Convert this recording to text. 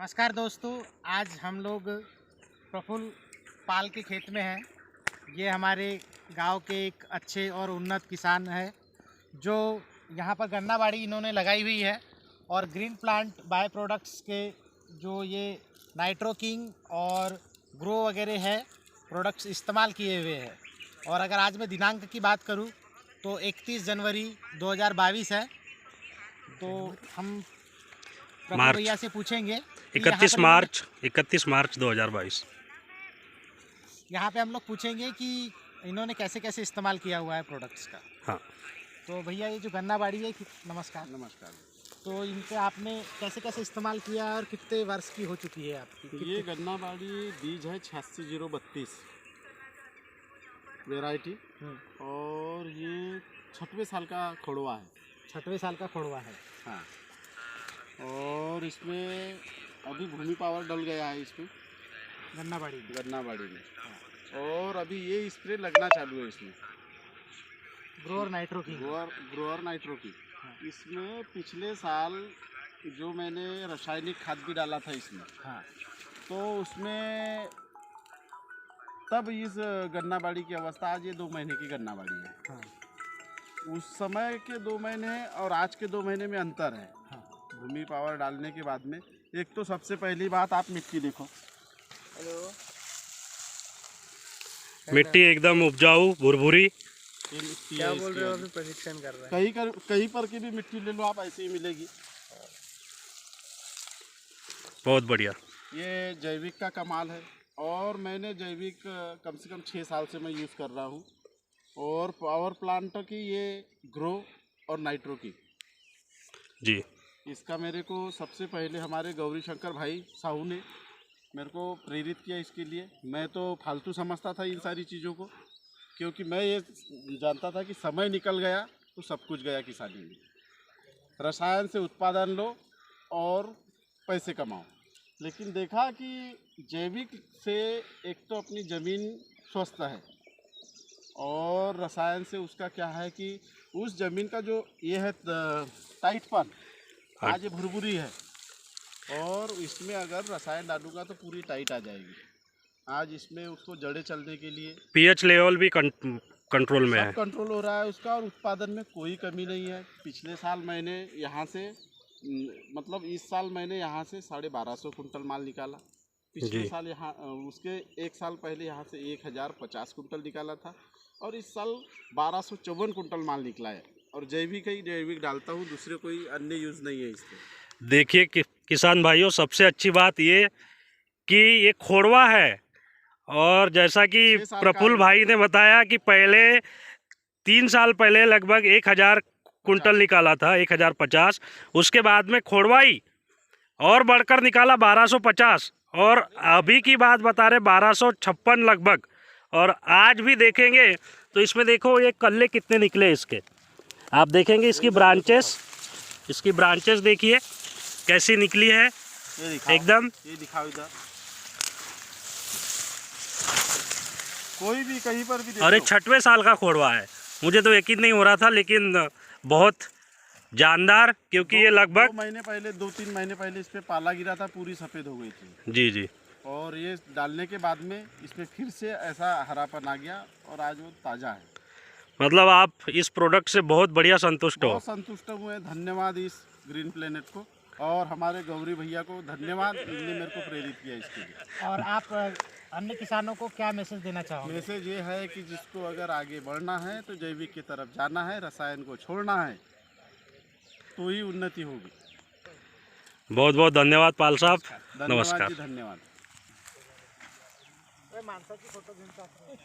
नमस्कार दोस्तों, आज हम लोग प्रफुल्ल पाल के खेत में हैं। ये हमारे गांव के एक अच्छे और उन्नत किसान हैं जो यहाँ पर गन्ना बाड़ी इन्होंने लगाई हुई है और ग्रीन प्लांट बाय प्रोडक्ट्स के जो ये नाइट्रो किंग और ग्रो वगैरह है प्रोडक्ट्स इस्तेमाल किए हुए हैं। और अगर आज मैं दिनांक की बात करूँ तो 31 जनवरी 2022 है। तो हम प्रफुल्ल भैया से पूछेंगे 31 मार्च 2022। यहाँ पे हम लोग पूछेंगे कि इन्होंने कैसे कैसे इस्तेमाल किया हुआ है प्रोडक्ट्स का। हाँ, तो भैया ये जो गन्ना बाड़ी है, नमस्कार। नमस्कार। तो इनके आपने कैसे कैसे इस्तेमाल किया और कितने वर्ष की हो चुकी है आपकी? ये गन्ना बाड़ी बीज है 86032 वेराइटी और ये 6वें साल का खोड़वा है। 6वें साल का खोड़वा है। हाँ, और इसमें अभी भूमि पावर डल गया है इसमें गन्ना बाड़ी में। और अभी ये स्प्रे लगना चालू है इसमें, ग्रोअर नाइट्रो की। ग्रोअर नाइट्रो की। इसमें पिछले साल जो मैंने रासायनिक खाद भी डाला था इसमें, हाँ, तो उसमें तब इस गन्ना बाड़ी की अवस्था, आज ये 2 महीने की गन्ना बाड़ी है। हाँ, उस समय के 2 महीने और आज के 2 महीने में अंतर है। हाँ। भूमि पावर डालने के बाद में एक तो सबसे पहली बात, आप मिट्टी देखो। हेलो, मिट्टी एकदम उपजाऊ भुरभुरी। क्या बोल रहे हो? अभी प्रशिक्षण कर रहे हैं। कहीं पर की भी मिट्टी ले लो आप, ऐसे ही मिलेगी। बहुत बढ़िया। ये जैविक का कमाल है और मैंने जैविक कम से कम 6 साल से मैं यूज़ कर रहा हूँ। और पावर प्लांट की ये ग्रो और नाइट्रो की जी, इसका मेरे को सबसे पहले हमारे गौरी शंकर भाई साहू ने मेरे को प्रेरित किया इसके लिए। मैं तो फालतू समझता था इन सारी चीज़ों को, क्योंकि मैं ये जानता था कि समय निकल गया तो सब कुछ गया किसानी में। रसायन से उत्पादन लो और पैसे कमाओ, लेकिन देखा कि जैविक से एक तो अपनी ज़मीन स्वस्थ है और रसायन से उसका क्या है कि उस ज़मीन का जो ये है टाइटपन, आज ये भुरभुरी है और इसमें अगर रसायन डालूंगा तो पूरी टाइट आ जाएगी। आज इसमें उसको जड़ें चलने के लिए पीएच लेवल भी कंट्रोल में है। सब कंट्रोल हो रहा है उसका और उत्पादन में कोई कमी नहीं है। पिछले साल मैंने यहाँ से मतलब इस साल मैंने यहाँ से 1250 कुंटल माल निकाला। पिछले साल यहाँ उसके 1 साल पहले यहाँ से 1050 कुंटल निकाला था और इस साल 1254 कुंटल माल निकला है। और जैविक डालता हूँ, दूसरे कोई अन्य यूज़ नहीं है इसके। देखिए कि किसान भाइयों, सबसे अच्छी बात ये कि ये खोड़वा है और जैसा कि प्रफुल्ल भाई ने बताया कि पहले 3 साल पहले लगभग 1000 कुंटल निकाला था, 1050। उसके बाद में खोड़वाई और बढ़कर निकाला 1250 और अभी की बात बता रहे 1256 लगभग। और आज भी देखेंगे तो इसमें देखो ये कल्ले कितने निकले इसके। आप देखेंगे इसकी ब्रांचेस देखिए कैसी निकली है एकदम। ये दिखाओ इधर, कोई भी कहीं पर भी देखो। और ये 6वें साल का खोड़वा है। मुझे तो यकीन नहीं हो रहा था, लेकिन बहुत जानदार, क्योंकि ये लगभग 2-3 महीने पहले इस पे पाला गिरा था, पूरी सफ़ेद हो गई थी। जी जी। और ये डालने के बाद में इसमें फिर से ऐसा हरापन आ गया और आज वो ताज़ा है। मतलब आप इस प्रोडक्ट से बहुत बढ़िया संतुष्ट हो? बहुत संतुष्ट हुए। धन्यवाद इस ग्रीन प्लेनेट को और हमारे गौरी भैया को धन्यवाद, इन्होंने मेरे को प्रेरित किया इसके लिए। और आप अन्य किसानों को क्या मैसेज देना चाहोगे? मैसेज ये है कि जिसको अगर आगे बढ़ना है तो जैविक की तरफ जाना है, रसायन को छोड़ना है, तो ही उन्नति होगी। बहुत बहुत धन्यवाद पाल साहब, नमस्कार। जी, धन्यवाद। माणसाची फोटो घेऊन टाकतो.